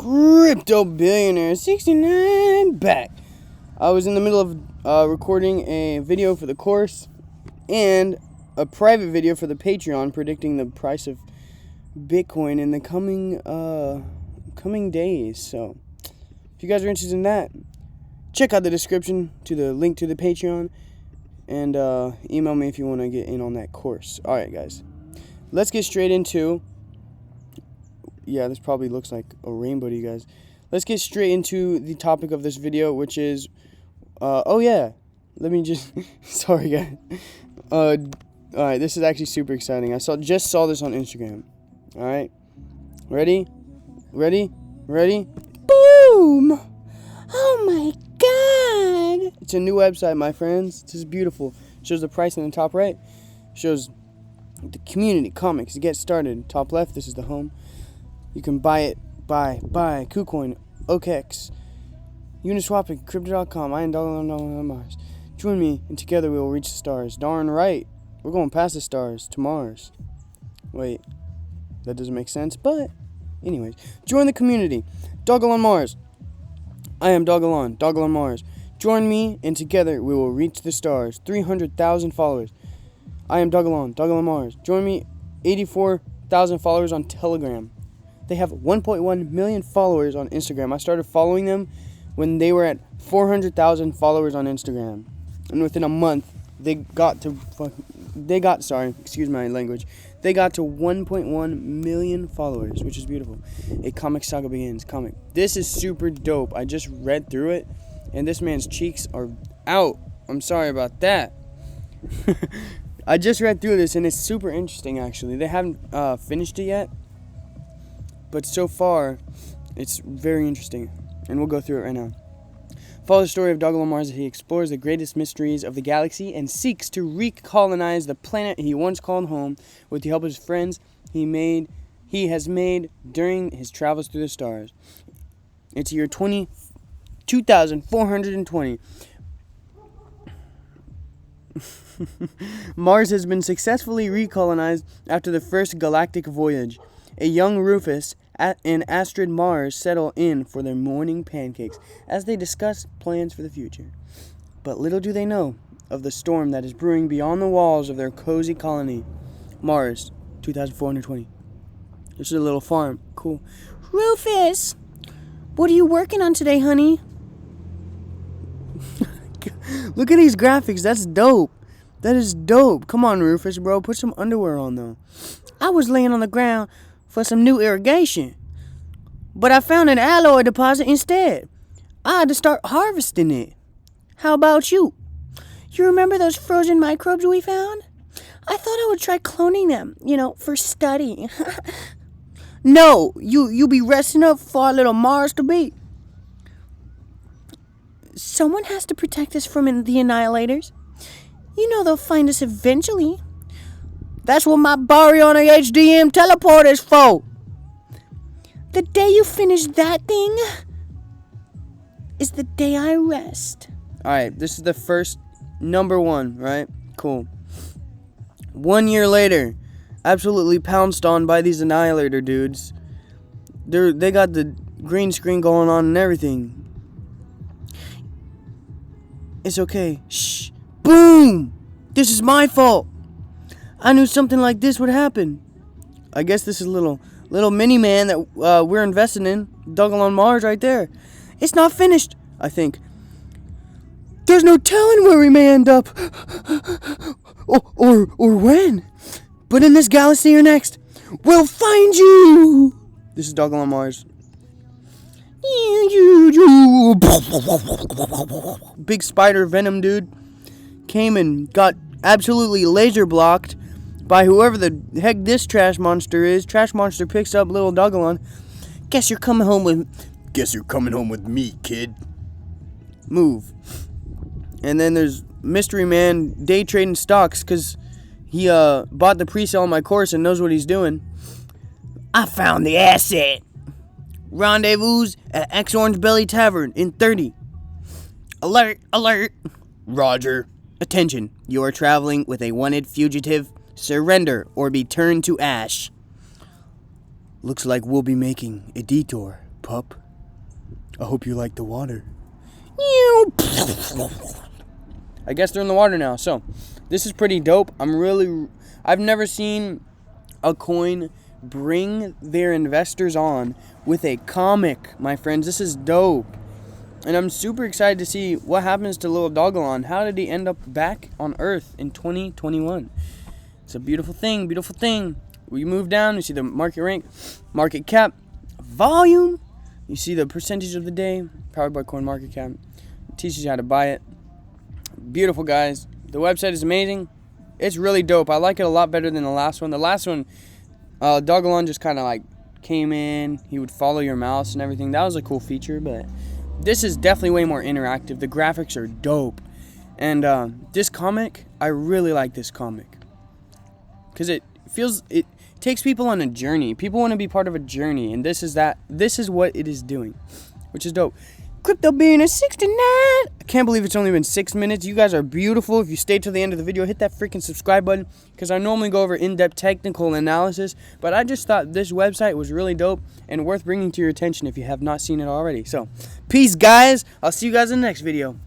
Crypto Billionaire 69 back. I was in the middle of recording a video for the course and a private video for the Patreon predicting the price of Bitcoin in the coming days. So if you guys are interested in that, check out the description to the link to the Patreon and email me if you want to get in on that course. Alright guys, let's get straight into... Yeah, this probably looks like a rainbow to you guys. Let's get straight into the topic of this video, which is... oh yeah, let me just... Sorry guys. Alright, this is actually super exciting. I just saw this on Instagram. Alright, ready? Boom! Oh my god! It's a new website, my friends. This is beautiful. Shows the price in the top right. Shows the community, comics, get started. Top left, this is the home. You can buy it, buy, KuCoin, OKEx, Uniswap, Crypto.com, I am Dogelon. Join me, and together we will reach the stars. Darn right, we're going past the stars to Mars. Wait, that doesn't make sense, but anyways. Join the community. Dogelon Mars. I am Dogelon Mars. Join me, and together we will reach the stars. 300,000 followers. I am Dogelon Mars. Join me, 84,000 followers on Telegram. They have 1.1 million followers on Instagram. I started following them when they were at 400,000 followers on Instagram. And within a month, they got to 1.1 million followers, which is beautiful. A comic saga begins. Comic. This is super dope. I just read through it, and this man's cheeks are out. I'm sorry about that. I just read through this, and it's super interesting, actually. They haven't finished it yet. But so far, it's very interesting, and we'll go through it right now. Follow the story of Dogelon Mars as he explores the greatest mysteries of the galaxy and seeks to recolonize the planet he once called home with the help of his friends he has made during his travels through the stars. It's year 2420. Mars has been successfully recolonized after the first galactic voyage. A young Rufus and Astrid Mars settle in for their morning pancakes as they discuss plans for the future. But little do they know of the storm that is brewing beyond the walls of their cozy colony. Mars, 2420. This is a little farm. Cool. Rufus! What are you working on today, honey? Look at these graphics. That's dope. That is dope. Come on, Rufus, bro. Put some underwear on, though. I was laying on the ground for some new irrigation, but I found an alloy deposit instead. I had to start harvesting it. How about you? You remember those frozen microbes we found? I thought I would try cloning them, for study. No, you be resting up for our little Mars to be. Someone has to protect us from the Annihilators. They'll find us eventually. That's what my Baryona HDM teleport is for. The day you finish that thing is the day I rest. Alright, this is the first number one, right? Cool. 1 year later, absolutely pounced on by these Annihilator dudes. They got the green screen going on and everything. It's okay. Shh. Boom! This is my fault. I knew something like this would happen. I guess this is little mini man that we're investing in. Dogelon Mars right there. It's not finished, I think. There's no telling where we may end up. or when. But in this galaxy or next, we'll find you. This is Dogelon Mars. Big spider venom dude came and got absolutely laser blocked by whoever the heck this trash monster is. Trash monster picks up little Dogelon. Guess you're coming home with me, kid. Move. And then there's Mystery Man day trading stocks because he bought the pre-sale on my course and knows what he's doing. I found the asset. Rendezvous at X Orange Belly Tavern in 30. Alert. Roger. Attention, you are traveling with a wanted fugitive. Surrender or be turned to ash. Looks like we'll be making a detour. pup. I hope you like the water. I guess they're in the water now. So, this is pretty dope. I've never seen a coin bring their investors on with a comic, my friends. This is dope. And I'm super excited to see what happens to little Dogelon. How did he end up back on Earth in 2021? It's a beautiful thing, beautiful thing. We move down, you see the market rank, market cap, volume. You see the percentage of the day, powered by CoinMarketCap. It teaches you how to buy it. Beautiful, guys. The website is amazing. It's really dope. I like it a lot better than the last one. The last one, Dogelon just kind of like came in. He would follow your mouse and everything. That was a cool feature, but this is definitely way more interactive. The graphics are dope. And this comic, I really like this comic. Because it takes people on a journey. People want to be part of a journey. And this is what it is doing, which is dope. Crypto Billionaire 69. I can't believe it's only been 6 minutes. You guys are beautiful. If you stayed till the end of the video, hit that freaking subscribe button, because I normally go over in-depth technical analysis, but I just thought this website was really dope and worth bringing to your attention if you have not seen it already. So, peace, guys. I'll see you guys in the next video.